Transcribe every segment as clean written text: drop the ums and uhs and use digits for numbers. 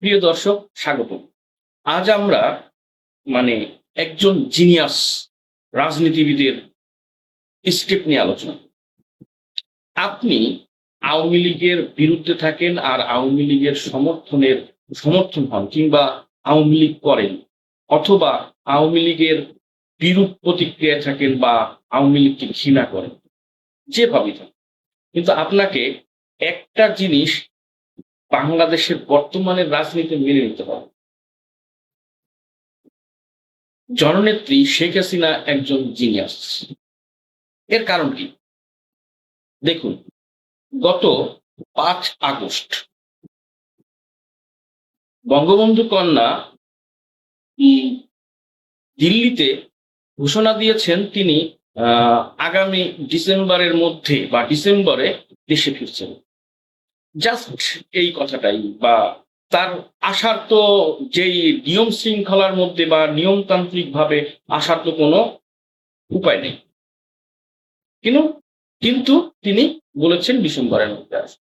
প্রিয় দর্শক, স্বাগত। আজ আমরা মানে একজন জিনিয়াস রাজনীতিবিদের স্টেপ নিয়ে আলোচনা করব। আপনি আওয়ামী লীগের বিরুদ্ধে থাকেন আর আওয়ামী লীগের সমর্থন হন, কিংবা আওয়ামী লীগ করেন, অথবা আওয়ামী লীগের বিরূপ প্রতিক্রিয়া থাকেন বা আওয়ামী লীগকে ঘৃণা করেন, যেভাবে থাকেন, কিন্তু আপনাকে একটা জিনিস বাংলাদেশের বর্তমানের রাজনীতি মেনে নিতে হবে। জননেত্রী শেখ হাসিনা একজন জিনিয়াস। এর কারণ কি? দেখুন, গত 5 আগস্ট বঙ্গবন্ধু কন্যা দিল্লিতে ঘোষণা দিয়েছেন তিনি আগামী ডিসেম্বরের মধ্যে বা ডিসেম্বরে দেশে ফিরছেন। জাস্ট এই কথাটাই, বা তার আসার তো যেই নিয়ম শৃঙ্খলার মধ্যে বা নিয়মতান্ত্রিক ভাবে আসার তো কোনো উপায় নেই, কিন্তু কিন্তু তিনি বলেছেন ডিসেম্বরের মধ্যে আসবে।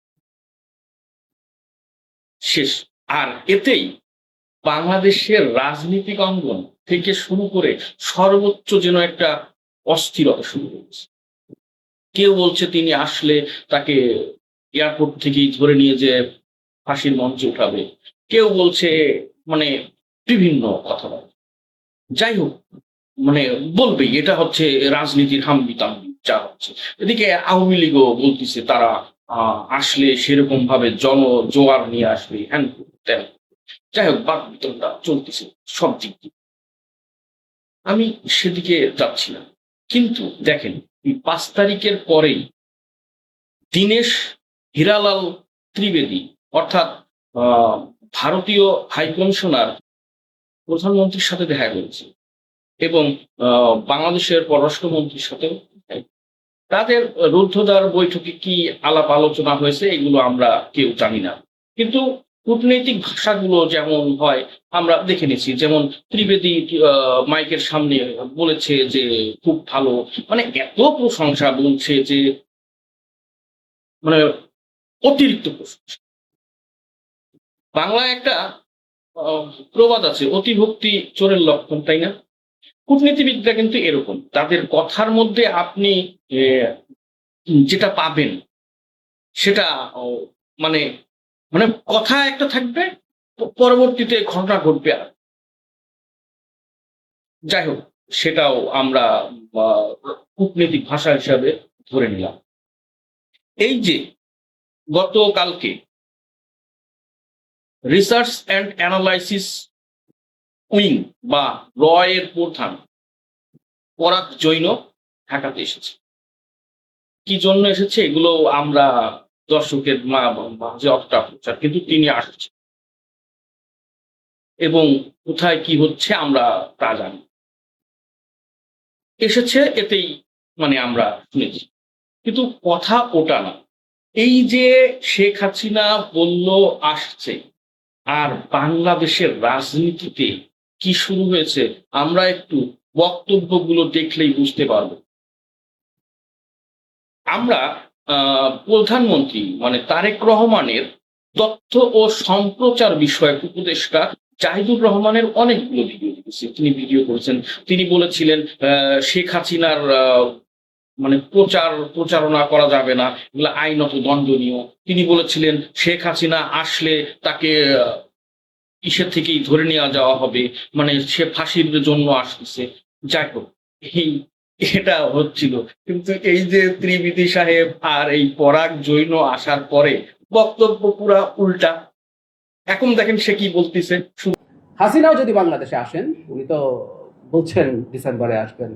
শেষ। আর এতেই বাংলাদেশের রাজনৈতিক অঙ্গন থেকে শুরু করে সর্বোচ্চ যেন একটা অস্থিরতা শুরু হয়েছে। কেউ বলছে তিনি আসলে তাকে এয়ারপোর্ট থেকেই ধরে নিয়ে যে ফাঁসির মঞ্চে উঠাবে, কেউ বলছে মানে বিভিন্ন কথাবার্তা। যাই হোক, মানে বলবেই এটা হচ্ছে রাজনীতির হাম্বিতাম্বি যা হচ্ছে। এদিকে আওয়ামী লীগও বলতেছে তারা আসলে সেরকম ভাবে জোয়ার নিয়ে আসবে, হ্যান তেন। যাই হোক, বাক বিতরণটা চলতেছে সব দিক দিয়ে। আমি সেদিকে যাচ্ছি না, কিন্তু দেখেন, 5 তারিখের পরেই দীনেশ হীরালাল ত্রিবেদী, অর্থাৎ আহ ভারতীয় হাই কমিশনার, প্রধানমন্ত্রীর সাথে দেখা করেছে এবং বাংলাদেশের পররাষ্ট্রমন্ত্রীর সাথেও। তাদের রুদ্ধদ্বার বৈঠকে কি আলাপ আলোচনা হয়েছে এগুলো আমরা কেউ জানি না, কিন্তু কূটনৈতিক ভাষাগুলো যেমন হয় আমরা দেখে নিছি। যেমন ত্রিবেদী মাইকের সামনে বলেছে যে খুব ভালো, মানে এত প্রশংসা বলছে যে মানে অতিরিক্ত প্রশংসা। বাংলায় একটা প্রবাদ আছে, অতিভক্তি চোরের লক্ষণ, তাই না? কূটনীতিবিদরা কিন্তু এরকম, তাদের কথার মধ্যে আপনি যেটা পাবেন সেটা মানে মানে কথা একটা থাকবে, পরবর্তীতে ঘটনা ঘটবে। আর যাই হোক, সেটাও আমরা কূটনৈতিক ভাষা হিসাবে ধরে নিলাম। এই যে গতকালকে রিসার্চ অ্যান্ড অ্যানালাইসিস উইং বা র এর প্রধান পরাগ জৈন ঢাকাতে এসেছে। কি জন্য এসেছে এগুলো আমরা দর্শকের মাঝে অতটা প্রচার, কিন্তু তিনি আসছেন এবং কোথায় কি হচ্ছে আমরা তা জানি। এসেছে এতেই মানে আমরা শুনেছি, কিন্তু কথা ওটা না। এই যে শেখ হাসিনা বলল আসছে, আর বাংলাদেশের রাজনীতিতে কি শুরু হয়েছে আমরা একটু বক্তব্যগুলো দেখলেই বুঝতে পারবো। আমরা প্রধানমন্ত্রী মানে তারেক রহমানের তথ্য ও সম্প্রচার বিষয়ক উপদেষ্টা জাহিদুর রহমানের অনেকগুলো ভিডিও দেখেছি। তিনি ভিডিও করেছেন, তিনি বলেছিলেন শেখ হাসিনার মানে প্রচারণা করা যাবে না, এগুলো আইনত দণ্ডনীয়। তিনি বলেছিলেন শেখ হাসিনা আসলে তাকে ইসের থেকেই ধরে নেওয়া যাওয়া হবে, মানে সে ফাঁসির জন্য আসতেছে। যাই হোক, এই এটা হচ্ছিল, কিন্তু এই যে ত্রিবেদী সাহেব আর এই পরাগ জৈন আসার পরে বক্তব্য পুরা উল্টা। এখন দেখেন সে কি বলতেছে। হাসিনাও যদি বাংলাদেশে আসেন, উনি তো বলছেন ডিসেম্বরে আসবেন,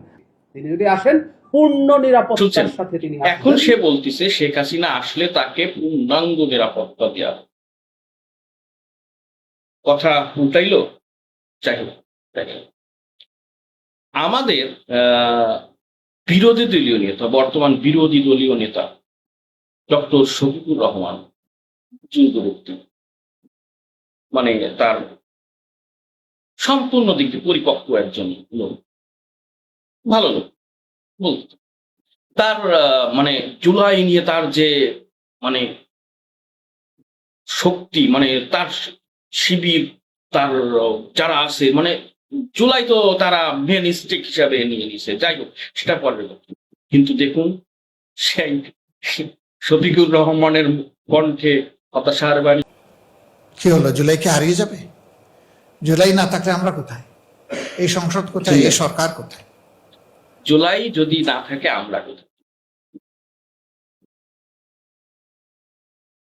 তিনি যদি আসেন পূর্ণ নিরাপত্তার সাথে তিনি আসবেন। এখন সে বলতেছে শেখ হাসিনা আসলে তাকে পূর্ণাঙ্গ নিরাপত্তা দেওয়া। কথা উল্টাইলো। যাই হোক, আমাদের বিরোধী দলীয় নেতা, বর্তমান বিরোধী দলীয় নেতা ডক্টর শফিকুর রহমান, যুগবর্তী, মানে তার সম্পূর্ণ দিক দিয়ে পরিপক্ক একজন লোক, ভালো লোক বলতে। তার মানে জুলাই নিয়ে তার যে মানে শক্তি, মানে তার শিবির তার যারা আছে, মানে জুলাই তো তারা মেন স্টেক হিসাবে নিয়ে নিছে, যাই হোক সেটা পরের কথা। কিন্তু দেখুন সেই শফিকুর রহমানের কণ্ঠে হতাশার বাণী। কি হলো, জুলাই কি হারিয়ে যাবে? জুলাই না থাকলে আমরা কোথায়? এই সংসদ কোথায়? এই সরকার কোথায়? জুলাই যদি না থাকে আমরা কোথায়?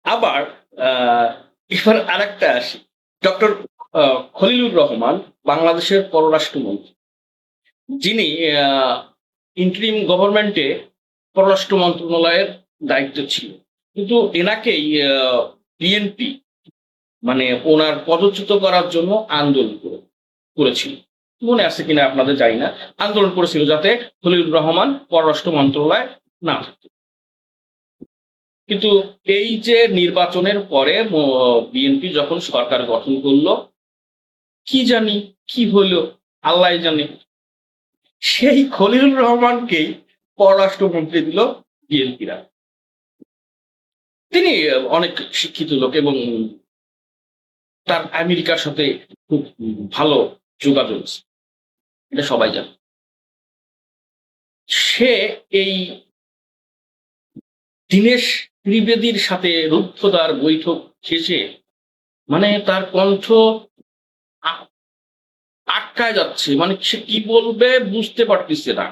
আবার এবার আরেকটা আসি, ডক্টর খলিলুর রহমান বাংলাদেশের পররাষ্ট্রমন্ত্রী, যিনি ইন্টারিম গভর্নমেন্টে পররাষ্ট্র মন্ত্রণালয়ের দায়িত্ব ছিল, কিন্তু এনাকেই বিএনপি মানে ওনার পদচ্যুত করার জন্য আন্দোলন করেছিল। মনে আছে কিনা আপনাদের জানি না, আন্দোলন করেছিল যাতে খলিলুর রহমান পররাষ্ট্র মন্ত্রণালয় না থাকে। কিন্তু এই যে নির্বাচনের পরে বিএনপি যখন সরকার গঠন করলো, কি জানি কি হলো আল্লাহ জানে, সেই খলিলুর রহমানকেই পররাষ্ট্রমন্ত্রী দিল বিএনপিরা। তিনি অনেক শিক্ষিত লোক এবং তার আমেরিকার সাথে খুব ভালো যোগাযোগ আছে, এটা সবাই জানে। সে এই দীনেশ ত্রিবেদীর সাথে রুদ্ধদ্বার বৈঠক শেষে মানে তার কণ্ঠ আটকায় যাচ্ছে, মানে সে কি বলবে বুঝতে পারতেছে না।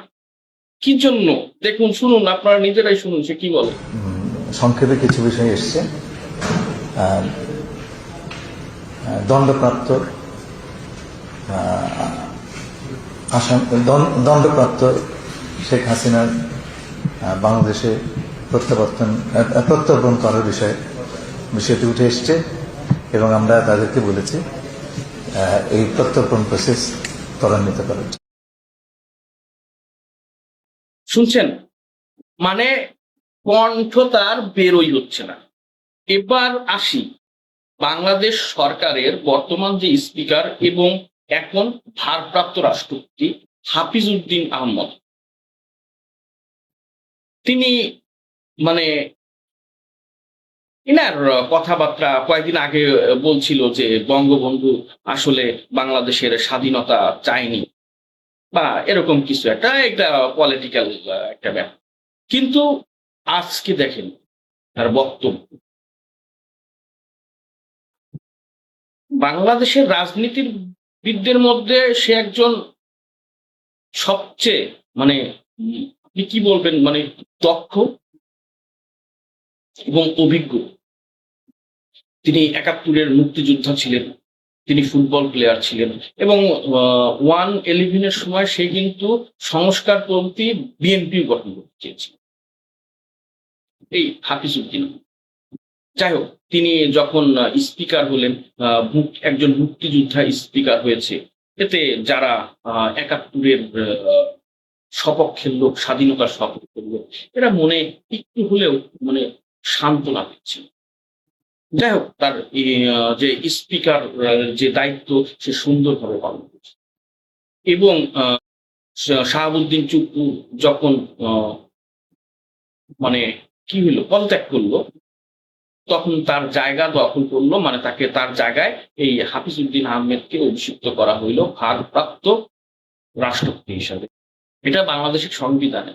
কি জন্য দেখুন, শুনুন, আপনারা নিজেরাই শুনুন সে কি বলে। সংক্ষেপে কিছু বিষয় এসছে। দণ্ডপ্রাপ্ত দণ্ডপ্রাপ্ত শেখ হাসিনার বাংলাদেশে প্রত্যর্পণ করার বিষয়টি উঠে এসছে এবং আমরা তাদেরকে বলেছি এই প্রত্যর্পণ প্রসেস ত্বরান্বিত করার। শুনছেন, মানে কণ্ঠ তার বেরোই হচ্ছে না। এবার আসি বাংলাদেশ সরকারের বর্তমান যে স্পিকার এবং এখন ভারপ্রাপ্ত রাষ্ট্রপতি হাফিজ উদ্দিন আহমদ, তিনি মানে এনার কথাবার্তা কয়েকদিন আগে বলছিল যে বঙ্গবন্ধু আসলে বাংলাদেশের স্বাধীনতা চায়নি বা এরকম কিছু একটা পলিটিক্যাল একটা ব্যাপার। কিন্তু আজকে দেখেন তার বক্তব্য, বাংলাদেশের রাজনীতিবিদদের মধ্যে সে একজন সবচেয়ে মানে আপনি কি বলবেন, মানে দক্ষ এবং অভিজ্ঞ। তিনি ৭১-এর মুক্তিযোদ্ধা ছিলেন, তিনি ফুটবল প্লেয়ার ছিলেন এবং 1-11-এর সময় সে কিন্তু সংস্কারপন্থী বিএনপি গঠন করতে চেয়েছিল, এই হাফিজ উদ্দিন। যাই হোক, তিনি যখন স্পিকার হলেন, একজন মুক্তিযোদ্ধা স্পিকার হয়েছে, এতে যারা ৭১-এর সপক্ষের লোক, স্বাধীনতার সপক্ষের লোক, এরা মনে একটু হলেও মানে সান্ত্বনা দিচ্ছে। যাই হোক, তার যে স্পিকার যে দায়িত্ব সে সুন্দরভাবে পালন করছে এবং শাহাবুদ্দিন চুপ্পু যখন মানে কি হইলো পদত্যাগ করলো, তখন তার জায়গা দখল করলো, মানে তাকে তার জায়গায় এই হাফিজ উদ্দিন আহমেদকে অভিষিক্ত করা হইল ভারপ্রাপ্ত রাষ্ট্রপতি হিসাবে। এটা বাংলাদেশের সংবিধানে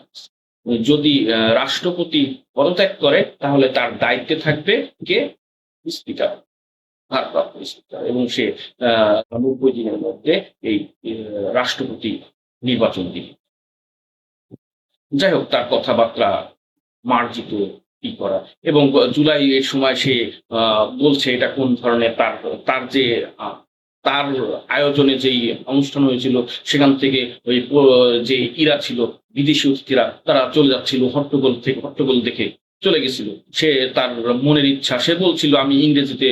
যদি রাষ্ট্রপতি পদত্যাগ করে তাহলে তার দায়িত্বে থাকবে কে? স্পিকার, ভারপ্রাপ্ত স্পিকার, এবং সে ৯০ দিনের মধ্যে এই রাষ্ট্রপতি নির্বাচন দিবে। যাই হোক, তার কথাবার্তা মার্জিত ই করা এবং জুলাই এর সময় সে বলছে এটা কোন ধরনের, তার যে তার আয়োজনে যেই অনুষ্ঠান হয়েছিল সেখান থেকে ওই যে ইরা ছিল বিদেশি অতিথিরা তারা চলে যাচ্ছিল, হট্টগোল দেখে চলে গেছিল। সে তার মনের ইচ্ছা, সে বলছিল আমি ইংরেজিতে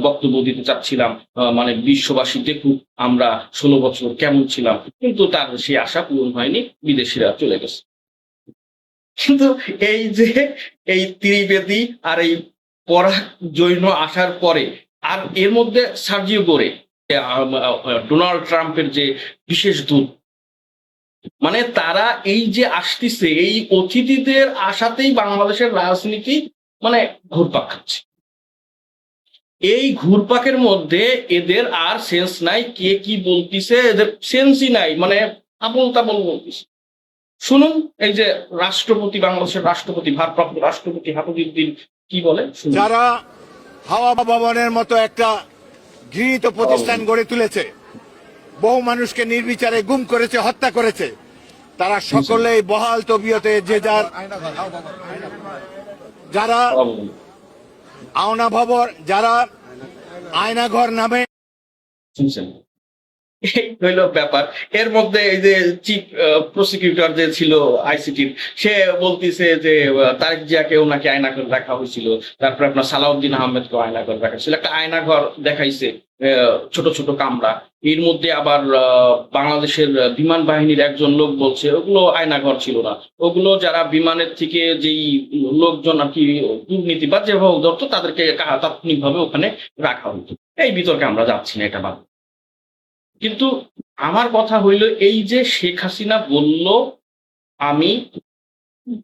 বক্তব্য দিতে চাচ্ছিলাম, মানে বিশ্ববাসী দেখুক আমরা ১৬ বছর কেমন ছিলাম, কিন্তু তার সে আশা পূরণ হয়নি, বিদেশিরা চলে গেছে। কিন্তু এই যে এই ত্রিবেদী আর এই পরাগ জৈন আসার পরে, আর এর মধ্যে সার্জিও গোরে, ডোনাল্ড ট্রাম্পের যে বিশেষ দূত, মানে তারা এই যে আসতেছে, এই অতিথিদের আসাতেই বাংলাদেশের রাজনীতি মানে ঘুরপাক খাচ্ছে। এই ঘুরপাকের মধ্যে এদের আর সেন্স নাই, কে কি বলতিছে এদের সেন্সই নাই, মানে আবল তাবল বলতিছে। শুনুন এই যে রাষ্ট্রপতি, বাংলাদেশের রাষ্ট্রপতি, ভারপ্রাপ্ত রাষ্ট্রপতি হাফিজউদ্দিন কি বলে শুনুন। যারা হাওয়া ভবনের মতো একটা ঘৃণিত প্রতিষ্ঠান গড়ে তুলেছে, বহু মানুষকে নির্বিচারে গুম করেছে, হত্যা করেছে, তারা সকলেই বহাল তবিয়তে যে যারা আওনা ভবন, যারা আয়নাঘর নামে শুনছেন, এই হইল ব্যাপার। এর মধ্যে এই যে চিফ প্রসিকিউটর যে ছিল আইসিটির, সে বলতিছে যে তারেক জিয়াকেও নাকি আয়নাঘর দেখা হয়েছিল, তারপরে আপনার সালাউদ্দিন আহমেদকে আয়নাঘর দেখা হয়েছিল, একটা আয়নাঘর দেখাইছে, ছোট ছোট কামরা। এর মধ্যে আবার বাংলাদেশের বিমান বাহিনীর একজন লোক বলছে ওগুলো আয়নাঘর ছিল না, ওগুলো যারা বিমানের থেকে যেই লোকজন আর কি দুর্নীতি বা যেভাবে ধরতো তাদেরকে তাৎক্ষণিকভাবে ওখানে রাখা হতো। এই বিতর্কে আমরা যাচ্ছি না, এটা বাদ। কিন্তু আমার কথা হইল এই যে শেখ হাসিনা বলল আমি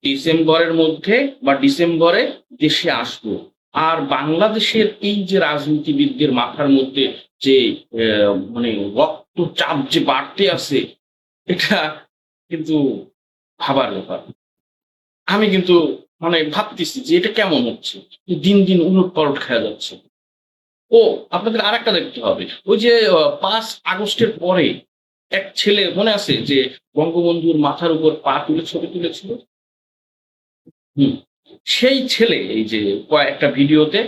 ডিসেম্বরের মধ্যে বা ডিসেম্বরে দেশে আসবো, আর বাংলাদেশের এই যে রাজনীতিবিদদের মাথার মধ্যে যে মানে রক্তচাপ যে বাড়তে আছে, এটা কিন্তু ভাবার ব্যাপার। আমি কিন্তু মানে ভাবতেছি যে এটা কেমন হচ্ছে, দিন দিন উলট পালট খেয়া যাচ্ছে। ও আপনাদের আর একটা দেখতে হবে, ওই যে 5 আগস্টের পরে এক ছেলে মনে আছে যে বঙ্গবন্ধুর মাথার উপর পা তুলে ছবি তুলেছিল, সেই ছেলে এই যে কয়েকটা ভিডিওতে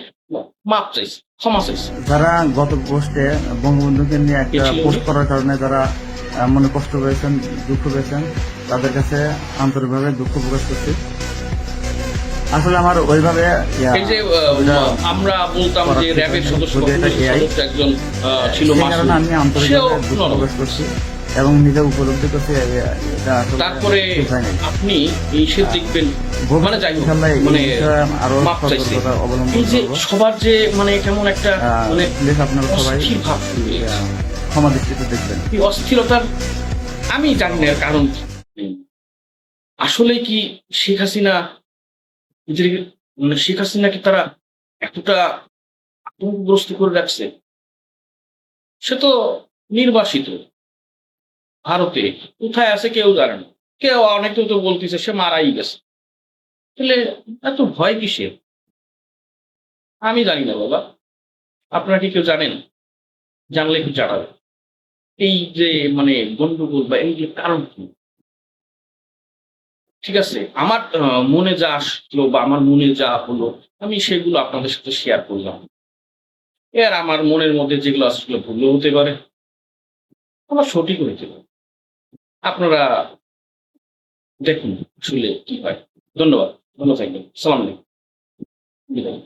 মাপ চাইছে, ক্ষমা চাইছে। যারা গত পোস্টে বঙ্গবন্ধুকে নিয়ে একটা পোস্ট করার কারণে যারা মনে কষ্ট পেয়েছেন, দুঃখ পেয়েছেন, তাদের কাছে আন্তরিকভাবে দুঃখ প্রকাশ করছি। আসলে আমার ওইভাবে এই যে আমরা বলতাম যে র্যাবের সদস্য একজন ছিল, সেই কারণে আমি আন্তরিকভাবে দুঃখ প্রকাশ করছি এবং নিজে উপলব্ধি করছি এটা আসলে তারপরে ঠিক হয়নি। আপনি এই দেখবেন মানে যাই হোক, মানে মাপ চাইছে। এই যে সবার যে মানে কেমন একটা মানে আপনারা সবাই অস্থির ভাব শুরু হয়ে গেছে। ক্ষমা দৃষ্টিতে দেখবেন। এই অস্থিরতার আমি জানি না এর কারণ কি। আসলে কি শেখ হাসিনা মানে শেখ হাসিনাকে তারা এতটা আতঙ্কগ্রস্ত করে রাখছে? সে তো নির্বাসিত, ভারতে কোথায় আছে কেউ জানে না, কেউ অনেকে তো বলতেছে সে মারাই গেছে। তাহলে এত ভয় কিসের? আমি জানি না বাবা, আপনারা কি কেউ জানেন? জানলে কি জানাবে। এই যে মানে গন্ডগোল বা এই যে কারণ কি? ঠিক আছে, আমার মনে যা আসলো বা আমার মনে যা হলো আমি সেগুলো আপনাদের সাথে শেয়ার করলাম। এর আমার মনের মধ্যে যেগুলো আসলে ভুলও হতে পারে, আমার সঠিক হইতে পারে। আপনারা দেখুন আসলে কি হয়। ধন্যবাদ, ভালো থাকবেন, সালাম আলাইকুম, বিদায়।